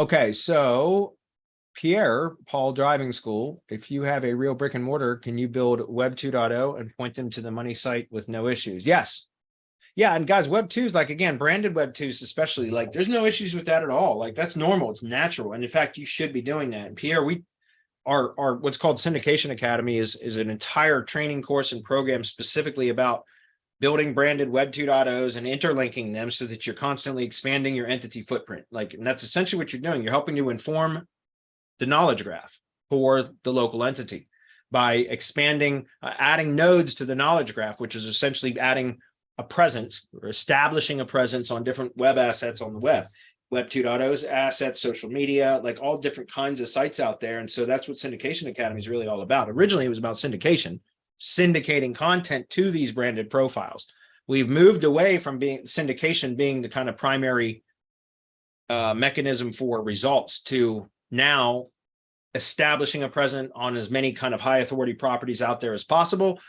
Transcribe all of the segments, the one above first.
Okay, so Pierre, Paul Driving School, if you have a real brick and mortar, can you build Web 2.0 and point them to the money site with no issues? Yes. Yeah, and guys, Web 2s, like again, branded Web 2s, especially, like there's no issues with that at all. Like that's normal, it's natural. And in fact, you should be doing that. And Pierre, we our what's called Syndication Academy is an entire training course and program specifically about building branded Web 2.0s and interlinking them so that you're constantly expanding your entity footprint. Like, and that's essentially what you're doing. You're helping to inform the knowledge graph for the local entity by expanding, adding nodes to the knowledge graph, which is essentially adding a presence or establishing a presence on different web assets on the web. Web 2.0's assets, social media, like all different kinds of sites out there. And so that's what Syndication Academy is really all about. Originally, it was about syndicating content to these branded profiles. We've moved away from syndication being the kind of primary mechanism for results to now establishing a presence on as many kind of high authority properties out there as possible,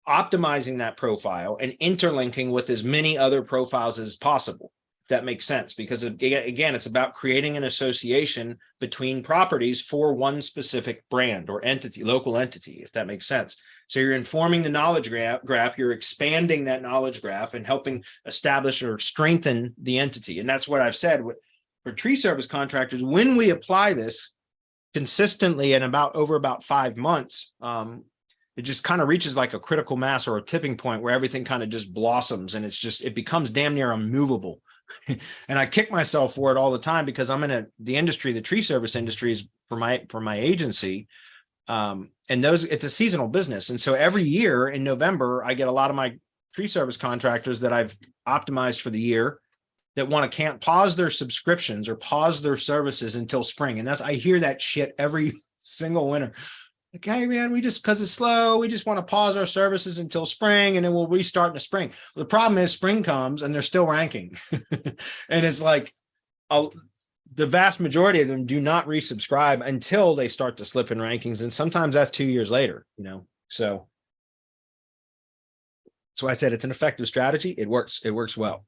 optimizing that profile and interlinking with as many other profiles as possible. If that makes sense, because again, it's about creating an association between properties for one specific brand or entity, local entity, if that makes sense. So you're informing the knowledge graph, you're expanding that knowledge graph and helping establish or strengthen the entity. And that's what I've said for tree service contractors. When we apply this consistently and over about 5 months, it just kind of reaches like a critical mass or a tipping point where everything kind of just blossoms and it becomes damn near unmovable. And I kick myself for it all the time because I'm in the industry, the tree service industry is for my agency. And it's a seasonal business. And so every year in November, I get a lot of my tree service contractors that I've optimized for the year that can't pause their subscriptions or pause their services until spring. And I hear that shit every single winter. Like, hey man, because it's slow, we just want to pause our services until spring and then we'll restart in the spring. The problem is spring comes and they're still ranking. And it's like, the vast majority of them do not resubscribe until they start to slip in rankings. And sometimes that's 2 years later, so that's why I said it's an effective strategy. It works well.